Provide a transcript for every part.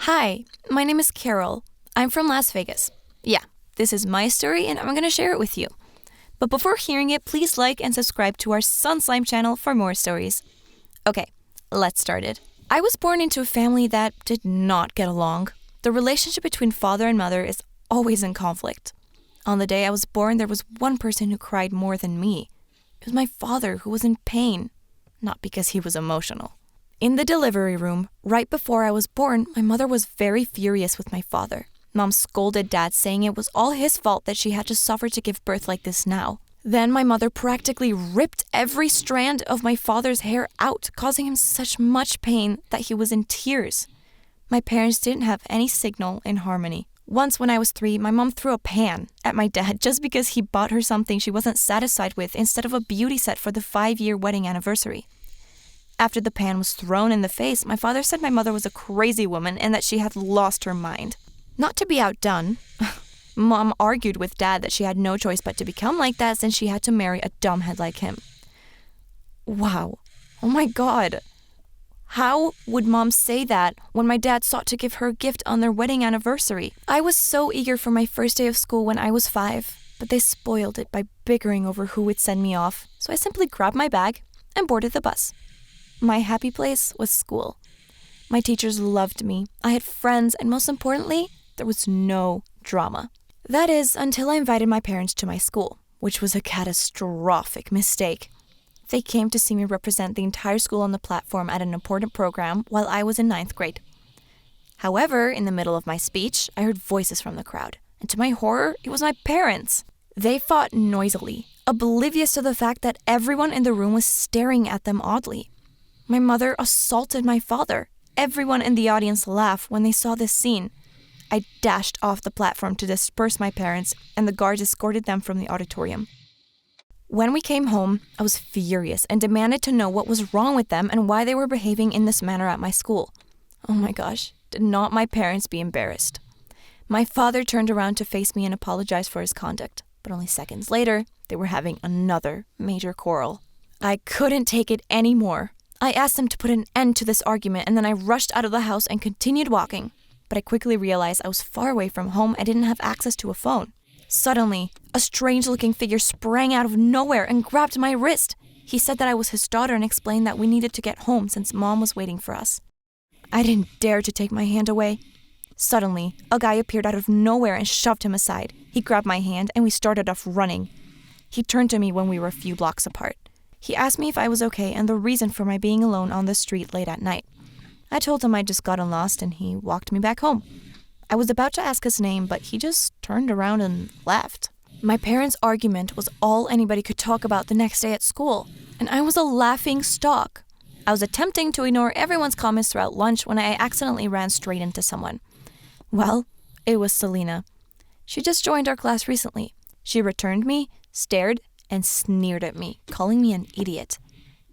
Hi, my name is Carol. I'm from Las Vegas. Yeah, this is my story and I'm going to share it with you. But before hearing it, please like and subscribe to our Sun Slime channel for more stories. Okay, let's start it. I was born into a family that did not get along. The relationship between father and mother is always in conflict. On the day I was born, there was one person who cried more than me. It was my father, who was in pain, not because he was emotional. In the delivery room, right before I was born, my mother was very furious with my father. Mom scolded Dad, saying it was all his fault that she had to suffer to give birth like this now. Then my mother practically ripped every strand of my father's hair out, causing him such much pain that he was in tears. My parents didn't have any signal in harmony. Once when I was 3, my mom threw a pan at my dad just because he bought her something she wasn't satisfied with instead of a beauty set for the 5-year wedding anniversary. After the pan was thrown in the face, my father said my mother was a crazy woman and that she had lost her mind. Not to be outdone, Mom argued with Dad that she had no choice but to become like that since she had to marry a dumbhead like him. Wow. Oh my God. How would Mom say that when my dad sought to give her a gift on their wedding anniversary? I was so eager for my first day of school when I was 5, but they spoiled it by bickering over who would send me off, so I simply grabbed my bag and boarded the bus. My happy place was school. My teachers loved me, I had friends, and most importantly, there was no drama. That is, until I invited my parents to my school, which was a catastrophic mistake. They came to see me represent the entire school on the platform at an important program while I was in 9th grade. However, in the middle of my speech, I heard voices from the crowd, and to my horror, it was my parents. They fought noisily, oblivious to the fact that everyone in the room was staring at them oddly. My mother assaulted my father. Everyone in the audience laughed when they saw this scene. I dashed off the platform to disperse my parents, and the guards escorted them from the auditorium. When we came home, I was furious and demanded to know what was wrong with them and why they were behaving in this manner at my school. Oh my gosh, did not my parents be embarrassed? My father turned around to face me and apologized for his conduct, but only seconds later, they were having another major quarrel. I couldn't take it anymore. I asked them to put an end to this argument, and then I rushed out of the house and continued walking. But I quickly realized I was far away from home and didn't have access to a phone. Suddenly, a strange-looking figure sprang out of nowhere and grabbed my wrist. He said that I was his daughter and explained that we needed to get home since Mom was waiting for us. I didn't dare to take my hand away. Suddenly, a guy appeared out of nowhere and shoved him aside. He grabbed my hand and we started off running. He turned to me when we were a few blocks apart. He asked me if I was okay and the reason for my being alone on the street late at night. I told him I'd just gotten lost and he walked me back home. I was about to ask his name, but he just turned around and left. My parents' argument was all anybody could talk about the next day at school, and I was a laughing stock. I was attempting to ignore everyone's comments throughout lunch when I accidentally ran straight into someone. Well, it was Selena. She just joined our class recently. She returned me, stared, and sneered at me, calling me an idiot.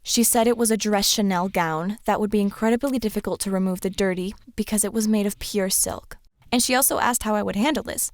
She said it was a dress Chanel gown that would be incredibly difficult to remove the dirty because it was made of pure silk. And she also asked how I would handle this.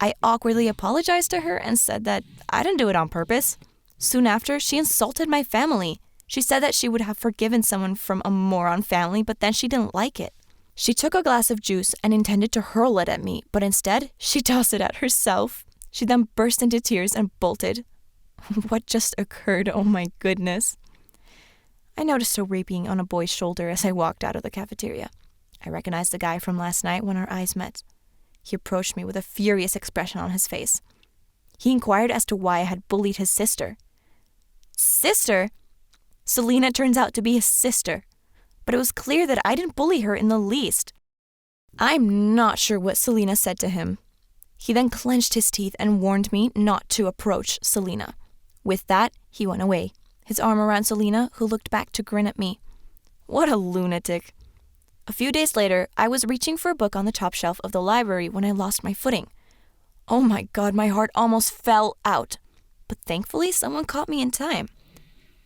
I awkwardly apologized to her and said that I didn't do it on purpose. Soon after, she insulted my family. She said that she would have forgiven someone from a moron family, but then she didn't like it. She took a glass of juice and intended to hurl it at me, but instead, she tossed it at herself. She then burst into tears and bolted. What just occurred? Oh my goodness. I noticed a raping on a boy's shoulder as I walked out of the cafeteria. I recognized the guy from last night when our eyes met. He approached me with a furious expression on his face. He inquired as to why I had bullied his sister. Sister? Selena turns out to be his sister. But it was clear that I didn't bully her in the least. I'm not sure what Selena said to him. He then clenched his teeth and warned me not to approach Selena. With that, he went away, his arm around Selena, who looked back to grin at me. What a lunatic. A few days later, I was reaching for a book on the top shelf of the library when I lost my footing. Oh my God, my heart almost fell out. But thankfully, someone caught me in time.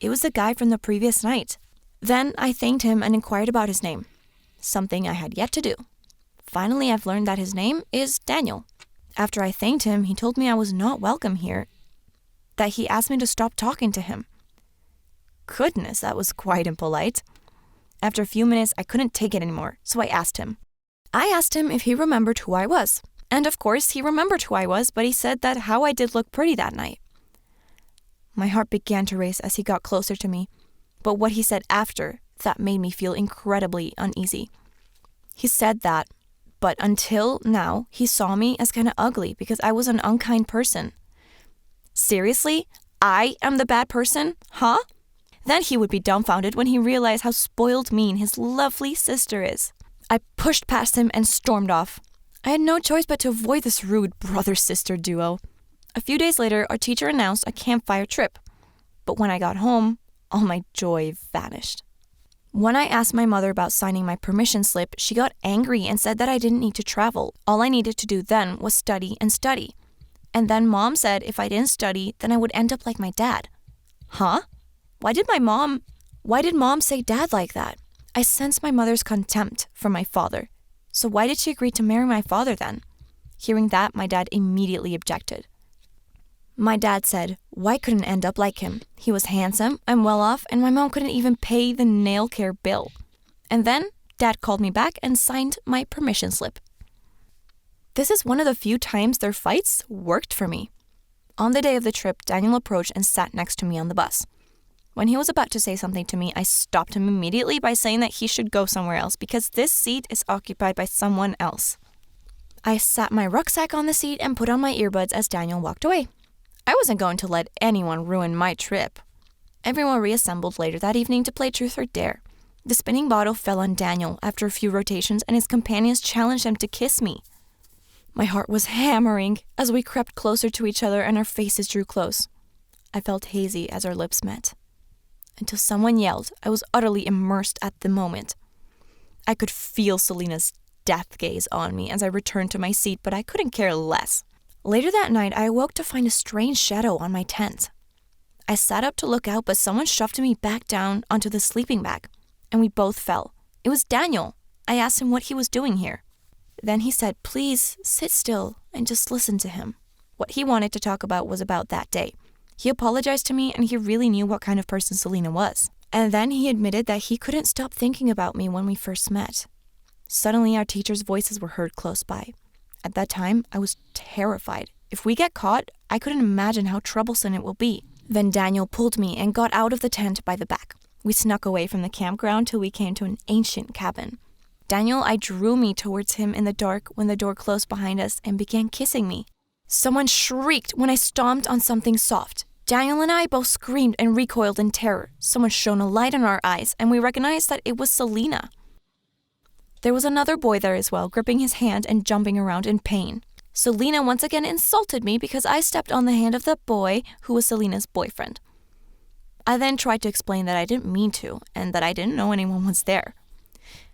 It was the guy from the previous night. Then I thanked him and inquired about his name, something I had yet to do. Finally, I've learned that his name is Daniel. After I thanked him, he told me I was not welcome here, that he asked me to stop talking to him. Goodness, that was quite impolite. After a few minutes, I couldn't take it anymore, so I asked him, I asked him if he remembered who I was. And of course, he remembered who I was, but he said that how I did look pretty that night. My heart began to race as he got closer to me, but what he said after, that made me feel incredibly uneasy. He said that, but until now, he saw me as kind of ugly because I was an unkind person. Seriously? I am the bad person? Huh? Then he would be dumbfounded when he realized how spoiled mean his lovely sister is. I pushed past him and stormed off. I had no choice but to avoid this rude brother-sister duo. A few days later, our teacher announced a campfire trip. But when I got home, all my joy vanished. When I asked my mother about signing my permission slip, she got angry and said that I didn't need to travel. All I needed to do then was study and study. And then Mom said if I didn't study, then I would end up like my dad. Huh? Why did Mom say Dad like that? I sensed my mother's contempt for my father. So why did she agree to marry my father then? Hearing that, my dad immediately objected. My dad said, why couldn't end up like him? He was handsome and well off, and my mom couldn't even pay the nail care bill. And then Dad called me back and signed my permission slip. This is one of the few times their fights worked for me. On the day of the trip, Daniel approached and sat next to me on the bus. When he was about to say something to me, I stopped him immediately by saying that he should go somewhere else because this seat is occupied by someone else. I sat my rucksack on the seat and put on my earbuds as Daniel walked away. I wasn't going to let anyone ruin my trip. Everyone reassembled later that evening to play Truth or Dare. The spinning bottle fell on Daniel after a few rotations and his companions challenged him to kiss me. My heart was hammering as we crept closer to each other and our faces drew close. I felt hazy as our lips met. Until someone yelled, I was utterly immersed at the moment. I could feel Selena's death gaze on me as I returned to my seat, but I couldn't care less. Later that night, I awoke to find a strange shadow on my tent. I sat up to look out, but someone shoved me back down onto the sleeping bag, and we both fell. It was Daniel. I asked him what he was doing here. Then he said, please sit still and just listen to him. What he wanted to talk about was about that day. He apologized to me and he really knew what kind of person Selena was. And then he admitted that he couldn't stop thinking about me when we first met. Suddenly, our teachers' voices were heard close by. At that time, I was terrified. If we get caught, I couldn't imagine how troublesome it will be. Then Daniel pulled me and got out of the tent by the back. We snuck away from the campground till we came to an ancient cabin. Daniel, I drew me towards him in the dark when the door closed behind us and began kissing me. Someone shrieked when I stomped on something soft. Daniel and I both screamed and recoiled in terror. Someone shone a light in our eyes, and we recognized that it was Selena. There was another boy there as well, gripping his hand and jumping around in pain. Selena once again insulted me because I stepped on the hand of the boy who was Selena's boyfriend. I then tried to explain that I didn't mean to, and that I didn't know anyone was there.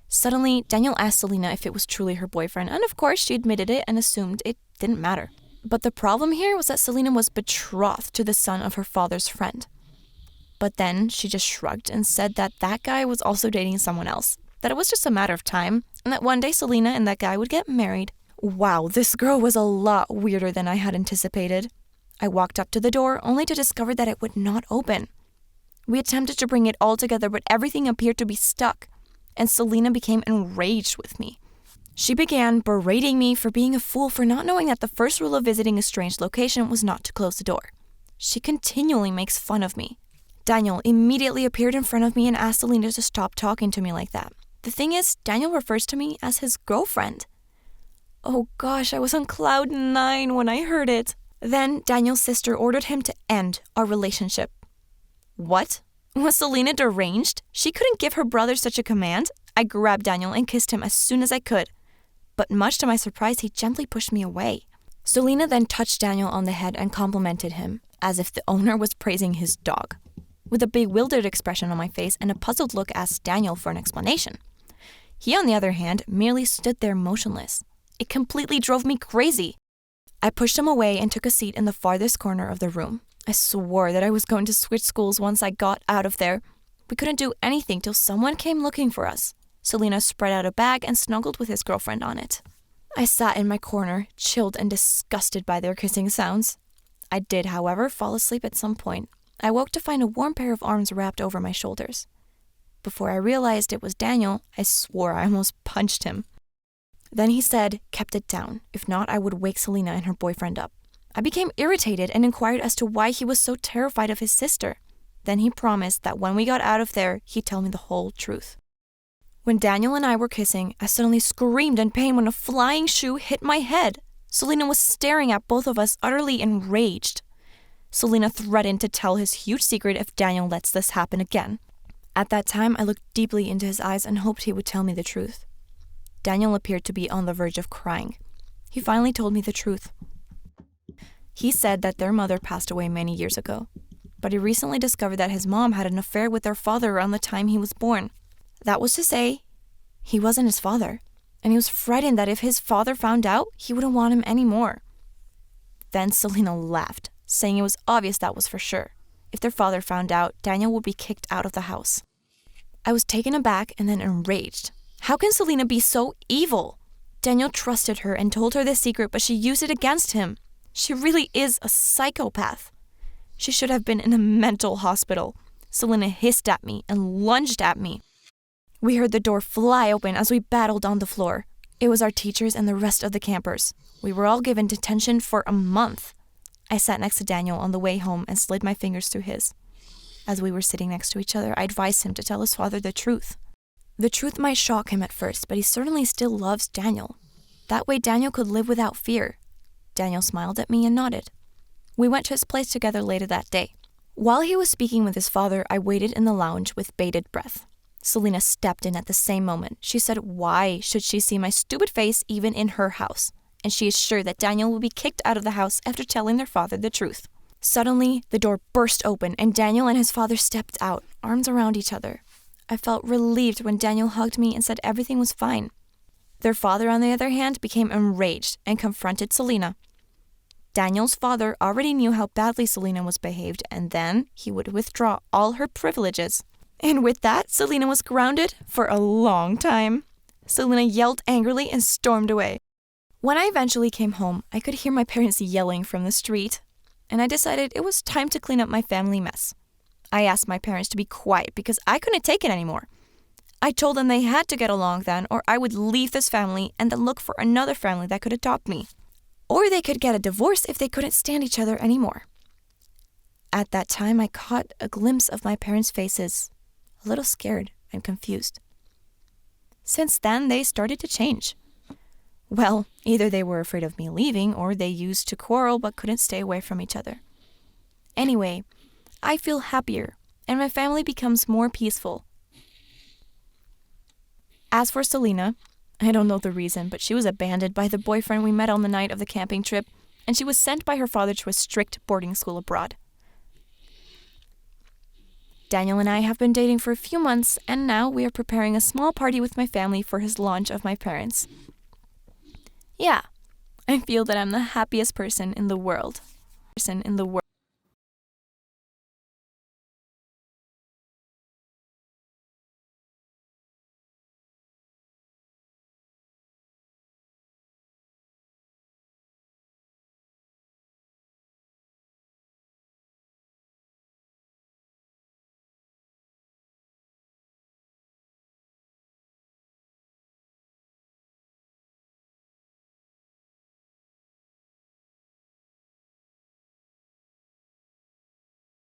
Suddenly, Daniel asked Selena if it was truly her boyfriend, and of course she admitted it and assumed it didn't matter. But the problem here was that Selena was betrothed to the son of her father's friend. But then she just shrugged and said that that guy was also dating someone else, that it was just a matter of time, and that one day Selena and that guy would get married. Wow, this girl was a lot weirder than I had anticipated. I walked up to the door only to discover that it would not open. We attempted to bring it all together, but everything appeared to be stuck, and Selena became enraged with me. She began berating me for being a fool for not knowing that the first rule of visiting a strange location was not to close the door. She continually makes fun of me. Daniel immediately appeared in front of me and asked Selena to stop talking to me like that. The thing is, Daniel refers to me as his girlfriend. Oh gosh, I was on cloud 9 when I heard it. Then Daniel's sister ordered him to end our relationship. What? Was Selena deranged? She couldn't give her brother such a command? I grabbed Daniel and kissed him as soon as I could. But much to my surprise, he gently pushed me away. Selena then touched Daniel on the head and complimented him, as if the owner was praising his dog. With a bewildered expression on my face and a puzzled look, asked Daniel for an explanation. He, on the other hand, merely stood there motionless. It completely drove me crazy. I pushed him away and took a seat in the farthest corner of the room. I swore that I was going to switch schools once I got out of there. We couldn't do anything till someone came looking for us. Selena spread out a bag and snuggled with his girlfriend on it. I sat in my corner, chilled and disgusted by their kissing sounds. I did, however, fall asleep at some point. I woke to find a warm pair of arms wrapped over my shoulders. Before I realized it was Daniel, I swore I almost punched him. Then he said, "Kept it down. If not, I would wake Selena and her boyfriend up." I became irritated and inquired as to why he was so terrified of his sister. Then he promised that when we got out of there, he'd tell me the whole truth. When Daniel and I were kissing, I suddenly screamed in pain when a flying shoe hit my head. Selena was staring at both of us, utterly enraged. Selena threatened to tell his huge secret if Daniel lets this happen again. At that time, I looked deeply into his eyes and hoped he would tell me the truth. Daniel appeared to be on the verge of crying. He finally told me the truth. He said that their mother passed away many years ago, but he recently discovered that his mom had an affair with their father around the time he was born. That was to say, he wasn't his father, and he was frightened that if his father found out, he wouldn't want him anymore. Then Selena laughed, saying it was obvious that was for sure. If their father found out, Daniel would be kicked out of the house. I was taken aback and then enraged. How can Selena be so evil? Daniel trusted her and told her this secret, but she used it against him. She really is a psychopath. She should have been in a mental hospital. Selena hissed at me and lunged at me. We heard the door fly open as we battled on the floor. It was our teachers and the rest of the campers. We were all given detention for a month. I sat next to Daniel on the way home and slid my fingers through his. As we were sitting next to each other, I advised him to tell his father the truth. The truth might shock him at first, but he certainly still loves Daniel. That way Daniel could live without fear. Daniel smiled at me and nodded. We went to his place together later that day. While he was speaking with his father, I waited in the lounge with bated breath. Selena stepped in at the same moment. She said, why should she see my stupid face even in her house? And she is sure that Daniel will be kicked out of the house after telling their father the truth. Suddenly, the door burst open and Daniel and his father stepped out, arms around each other. I felt relieved when Daniel hugged me and said everything was fine. Their father, on the other hand, became enraged and confronted Selena. Daniel's father already knew how badly Selena was behaved, and then he would withdraw all her privileges. And with that, Selena was grounded for a long time. Selena yelled angrily and stormed away. When I eventually came home, I could hear my parents yelling from the street, and I decided it was time to clean up my family mess. I asked my parents to be quiet because I couldn't take it anymore. I told them they had to get along then, or I would leave this family and then look for another family that could adopt me. Or they could get a divorce if they couldn't stand each other anymore. At that time, I caught a glimpse of my parents' faces, a little scared and confused. Since then, they started to change. Well, either they were afraid of me leaving, or they used to quarrel but couldn't stay away from each other. Anyway, I feel happier, and my family becomes more peaceful. As for Selena, I don't know the reason, but she was abandoned by the boyfriend we met on the night of the camping trip, and she was sent by her father to a strict boarding school abroad. Daniel and I have been dating for a few months, and now we are preparing a small party with my family for his launch of my parents. Yeah, I feel that I'm the happiest person in the world.